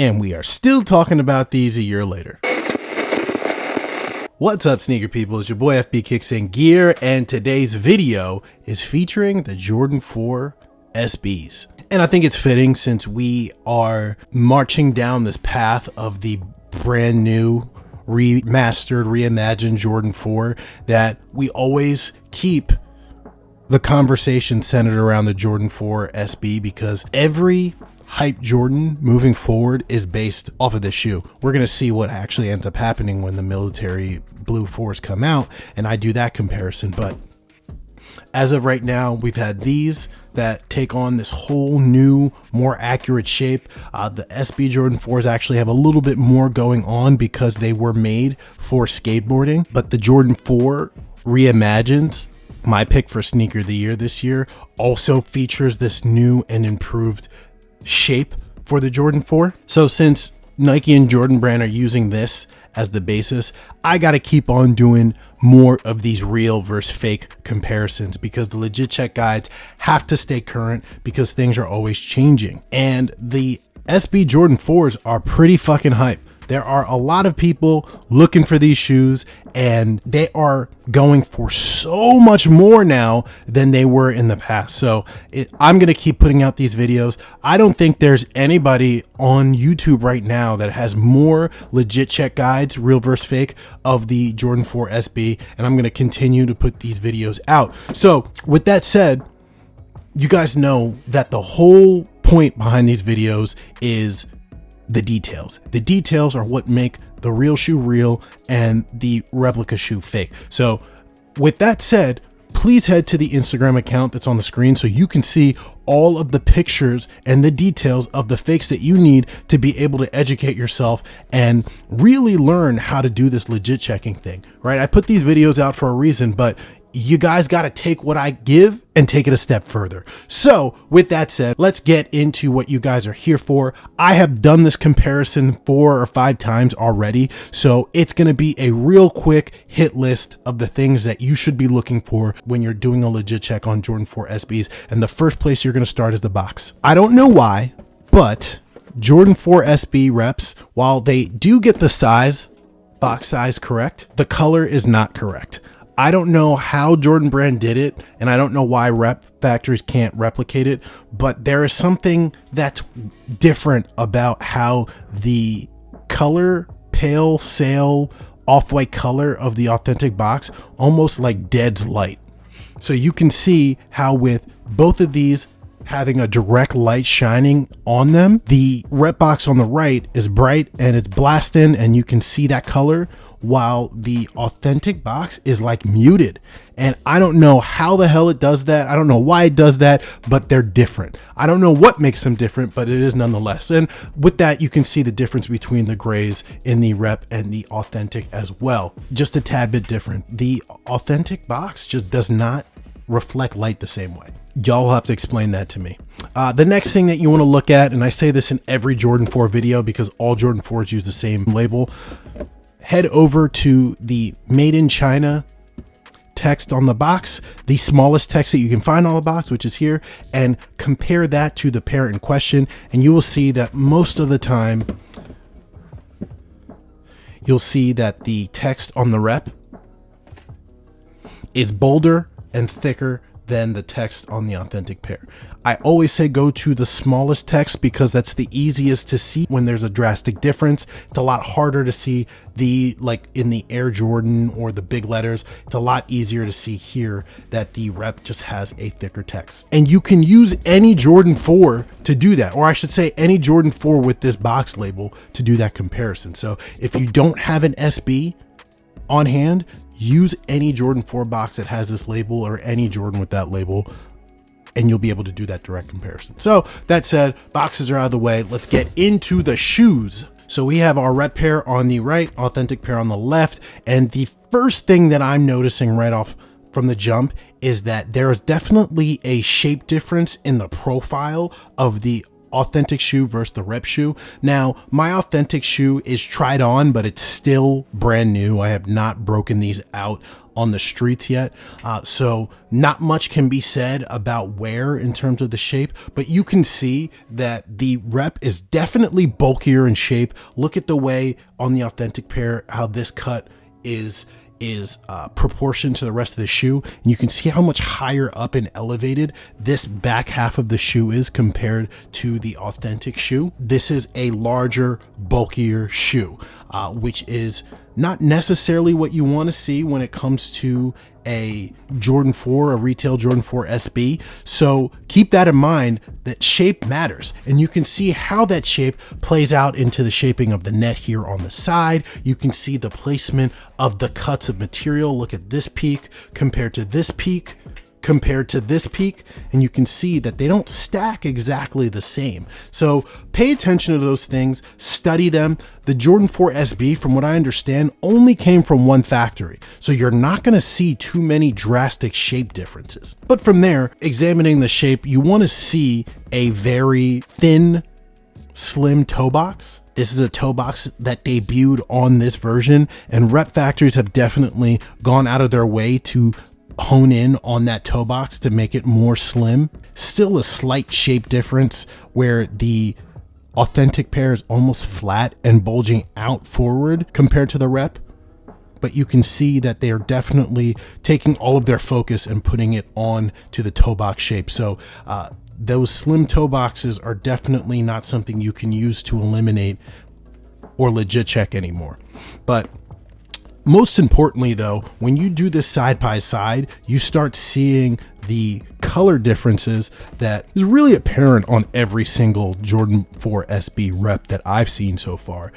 And we are still talking about these a year later. What's up, sneaker people? It's your boy FB Kicks in Gear, and today's video is featuring the Jordan 4 SBs. And I think it's fitting since we are marching down this path of the brand new, remastered, reimagined Jordan 4 that we always keep the conversation centered around the Jordan 4 SB, because every hype Jordan moving forward is based off of this shoe. We're going to see what actually ends up happening when the military blue 4s come out, and I do that comparison. But as of right now, we've had these that take on this whole new, more accurate shape. The SB Jordan 4s actually have a little bit more going on because they were made for skateboarding, but the Jordan 4 reimagined, my pick for sneaker of the year this year, also features this new and improved shape for the Jordan 4. So since Nike and Jordan Brand are using this as the basis, I got to keep on doing more of these real versus fake comparisons, because the legit check guides have to stay current because things are always changing. And the SB Jordan 4s are pretty fucking hype. There are a lot of people looking for these shoes, and they are going for so much more now than they were in the past. So I'm going to keep putting out these videos. I don't think there's anybody on YouTube right now that has more legit check guides, real versus fake, of the Jordan 4 SB, and I'm going to continue to put these videos out. So with that said, you guys know that the whole point behind these videos is the details. The details are what make the real shoe real and the replica shoe fake. So with that said, please head to the Instagram account that's on the screen so you can see all of the pictures and the details of the fakes that you need to be able to educate yourself and really learn how to do this legit checking thing, right? I put these videos out for a reason, but you guys got to take what I give and take it a step further. So with that said, let's get into what you guys are here for. I have done this comparison 4 or 5 times already, so it's going to be a real quick hit list of the things that you should be looking for when you're doing a legit check on Jordan 4 SBs. And the first place you're going to start is the box. I don't know why, but Jordan 4 SB reps, while they do get the size, box size correct, the color is not correct. I don't know how Jordan Brand did it, and I don't know why rep factories can't replicate it, but there is something that's different about how the color, pale sail, off-white color of the authentic box, almost like Dead's light. So you can see how with both of these having a direct light shining on them, the rep box on the right is bright and it's blasting and you can see that color, while the authentic box is like muted. And I don't know how the hell it does that. I don't know why it does that, but they're different. I don't know what makes them different, but it is nonetheless. And with that, you can see the difference between the grays in the rep and the authentic as well. Just a tad bit different. The authentic box just does not reflect light the same way. Y'all will have to explain that to me. The next thing that you want to look at, and I say this in every Jordan 4 video because all Jordan 4s use the same label, head over to the Made in China text on the box, the smallest text that you can find on the box, which is here, and compare that to the pair in question, and you will see that most of the time you'll see that the text on the rep is bolder and thicker than the text on the authentic pair. I always say go to the smallest text because that's the easiest to see when there's a drastic difference. It's a lot harder to see the, like in the Air Jordan or the big letters. It's a lot easier to see here that the rep just has a thicker text. And you can use any Jordan 4 to do that, or I should say any Jordan 4 with this box label to do that comparison. So if you don't have an SB on hand, use any Jordan 4 box that has this label or any Jordan with that label, and you'll be able to do that direct comparison. So that said, boxes are out of the way. Let's get into the shoes. So we have our rep pair on the right, authentic pair on the left. And the first thing that I'm noticing right off from the jump is that there is definitely a shape difference in the profile of the authentic shoe versus the rep shoe. Now, my authentic shoe is tried on, but it's still brand new. I have not broken these out on the streets yet. So not much can be said about wear in terms of the shape, but you can see that the rep is definitely bulkier in shape. Look at the way on the Authentic pair, how this cut is proportioned to the rest of the shoe, and you can see how much higher up and elevated this back half of the shoe is compared to the Authentic shoe. This is a larger, bulkier shoe, which is not necessarily what you want to see when it comes to a Jordan 4, a retail Jordan 4 SB. So keep that in mind, that shape matters, and you can see how that shape plays out into the shaping of the net here on the side. You can see the placement of the cuts of material. Look at this peak compared to this peak compared to this peak, and you can see that they don't stack exactly the same. So pay attention to those things, study them. The Jordan 4 SB, from what I understand, only came from one factory, so you're not going to see too many drastic shape differences. But from there, examining the shape, you want to see a very thin, slim toe box. This is a toe box that debuted on this version, and rep factories have definitely gone out of their way to hone in on that toe box to make it more slim. Still a slight shape difference where the Authentic pair is almost flat and bulging out forward compared to the rep, but you can see that they are definitely taking all of their focus and putting it on to the toe box shape. So those slim toe boxes are definitely not something you can use to eliminate or legit check anymore. But most importantly though, when you do this side by side, you start seeing the color differences that is really apparent on every single Jordan 4 SB rep that I've seen so far.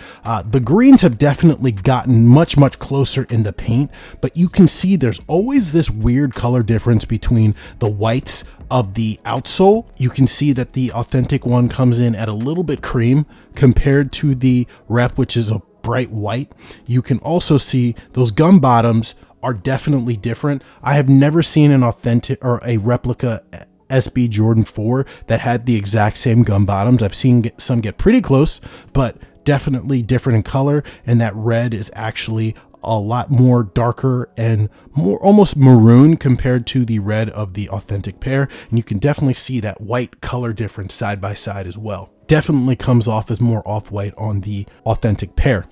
The greens have definitely gotten much closer in the paint, but you can see there's always this weird color difference between the whites of the outsole. You can see that the Authentic one comes in at a little bit cream compared to the rep, which is a bright white. You can also see those gum bottoms are definitely different. I have never seen an authentic or a replica SB Jordan 4 that had the exact same gum bottoms. I've seen some get pretty close, but definitely different in color, and that red is actually a lot more darker and more almost maroon compared to the red of the Authentic pair, and you can definitely see that white color difference side by side as well. Definitely comes off as more off-white on the Authentic pair.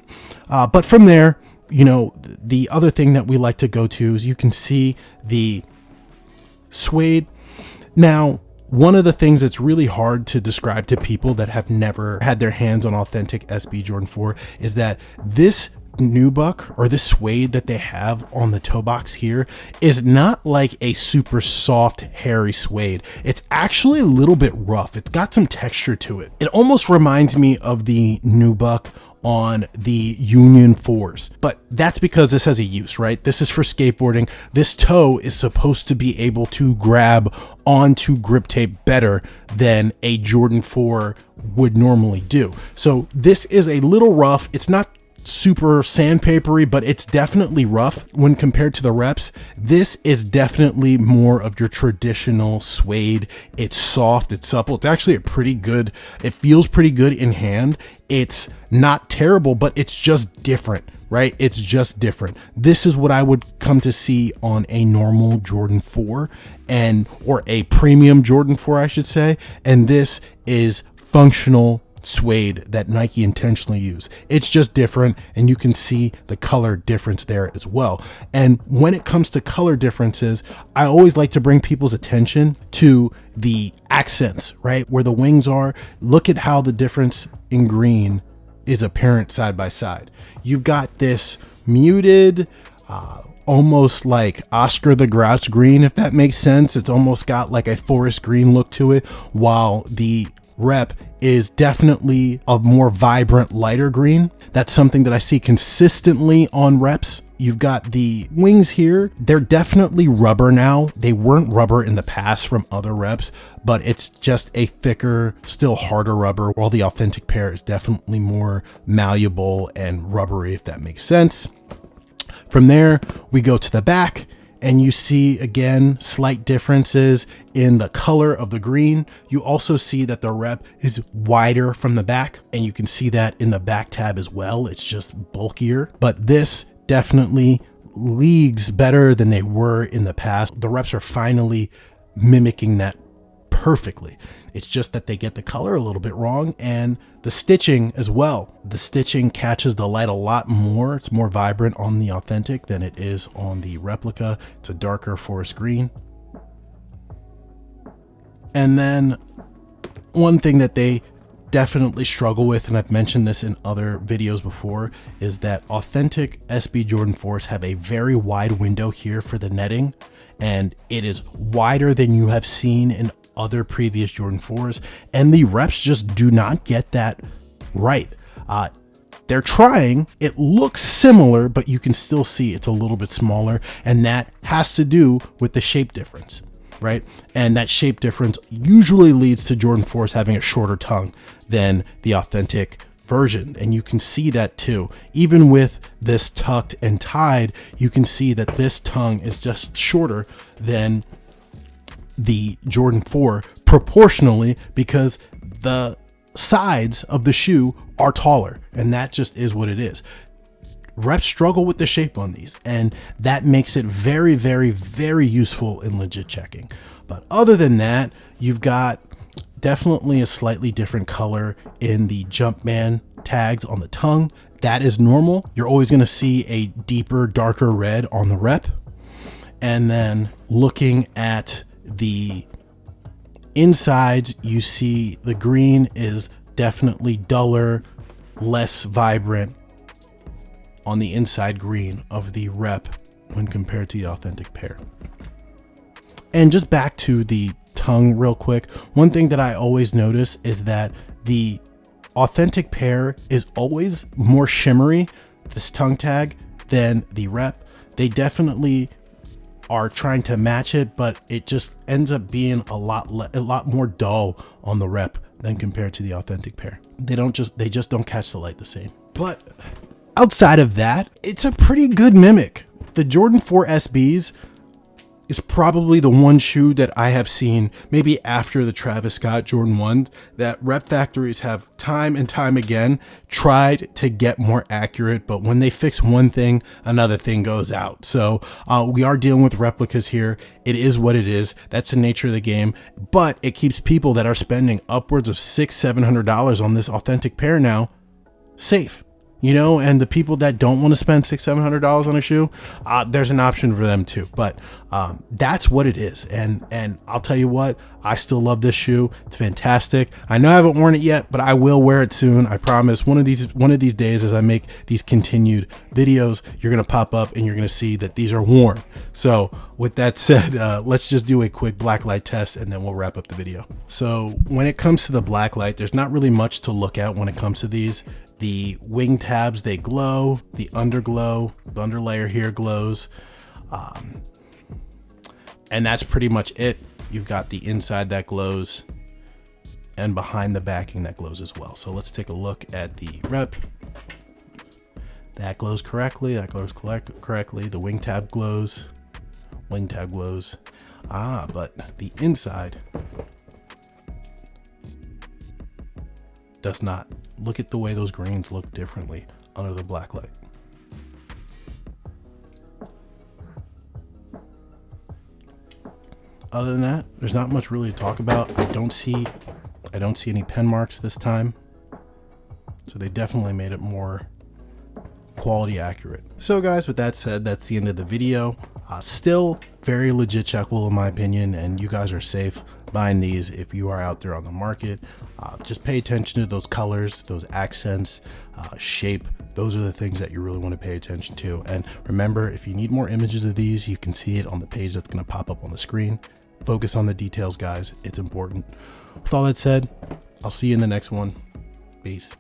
But from there, you know, the other thing that we like to go to is you can see the suede. Now, one of the things that's really hard to describe to people that have never had their hands on Authentic SB Jordan 4 is that this nubuck, or this suede that they have on the toe box here, is not like a super soft hairy suede. It's actually a little bit rough. It's got some texture to it. It almost reminds me of the nubuck on the Union 4s, but that's because this has a use, right? This is for skateboarding. This toe is supposed to be able to grab onto grip tape better than a Jordan 4 would normally do. So this is a little rough. It's not super sandpapery, but it's definitely rough when compared to the reps. This is definitely more of your traditional suede. It's soft, it's supple. It's actually a pretty good, it feels pretty good in hand. It's not terrible, but it's just different, right? It's just different. This is what I would come to see on a normal Jordan 4 or a premium Jordan 4, I should say. And this is functional suede that Nike intentionally used. It's just different, and you can see the color difference there as well. And when it comes to color differences, I always like to bring people's attention to the accents, right? Where the wings are. Look at how the difference in green is apparent side by side. You've got this muted, almost like Oscar the Grouch green, if that makes sense. It's almost got like a forest green look to it, while the rep is definitely a more vibrant lighter green. That's something that I see consistently on reps. You've got the wings here. They're definitely rubber now. They weren't rubber in the past from other reps, but it's just a thicker, still harder rubber, while the Authentic pair is definitely more malleable and rubbery, if that makes sense. From there, we go to the back, and you see again slight differences in the color of the green. You also see that the rep is wider from the back, and you can see that in the back tab as well. It's just bulkier, but this definitely leagues better than they were in the past. The reps are finally mimicking that perfectly. It's just that they get the color a little bit wrong, and the stitching as well. The stitching catches the light a lot more. It's more vibrant on the authentic than it is on the replica. It's a darker forest green. And then one thing that they definitely struggle with, and I've mentioned this in other videos before, is that authentic SB Jordan 4s have a very wide window here for the netting, and it is wider than you have seen in other previous Jordan 4s, and the reps just do not get that right. They're trying. It looks similar, but you can still see it's a little bit smaller, and that has to do with the shape difference, right? And that shape difference usually leads to Jordan 4s having a shorter tongue than the authentic version, and you can see that too. Even with this tucked and tied, you can see that this tongue is just shorter than the Jordan 4 proportionally, because the sides of the shoe are taller, and that just is what it is. Reps struggle with the shape on these, and that makes it very, very, very useful in legit checking. But other than that, you've got definitely a slightly different color in the Jumpman tags on the tongue. That is normal. You're always going to see a deeper, darker red on the rep. And then looking at the insides, you see the green is definitely duller, less vibrant on the inside green of the rep when compared to the authentic pair. And just back to the tongue real quick, one thing that I always notice is that the authentic pair is always more shimmery, this tongue tag, than the rep. They definitely are trying to match it, but it just ends up being a lot more dull on the rep than compared to the authentic pair. They just don't catch the light the same. But outside of that, it's a pretty good mimic. The Jordan 4 SBs is probably the one shoe that I have seen, maybe after the Travis Scott Jordan 1s, that rep factories have time and time again tried to get more accurate, but when they fix one thing, another thing goes out. So we are dealing with replicas here. It is what it is. That's the nature of the game, but it keeps people that are spending upwards of $600-700 on this authentic pair now safe. You know, and the people that don't want to spend $600-700 on a shoe, there's an option for them too. But that's what it is. And I'll tell you what, I still love this shoe. It's fantastic. I know I haven't worn it yet, but I will wear it soon. I promise. One of these days, as I make these continued videos, you're gonna pop up and you're gonna see that these are worn. So with that said, let's just do a quick blacklight test and then we'll wrap up the video. So when it comes to the blacklight, there's not really much to look at when it comes to these. The wing tabs, they glow. The underglow, the underlayer here glows. And that's pretty much it. You've got the inside that glows and behind the backing that glows as well. So let's take a look at the rep. That glows correctly. That glows correctly. The wing tab glows. Wing tab glows. But the inside does not. Look at the way those greens look differently under the black light. Other than that, there's not much really to talk about. I don't see any pen marks this time. So they definitely made it more quality accurate. So guys, with that said, that's the end of the video. Still very legit checkable in my opinion, and you guys are safe buying these if you are out there on the market. Just pay attention to those colors, those accents, shape. Those are the things that you really want to pay attention to. And remember, if you need more images of these, you can see it on the page that's going to pop up on the screen. Focus on the details, guys. It's important. With all that said, I'll see you in the next one. Peace.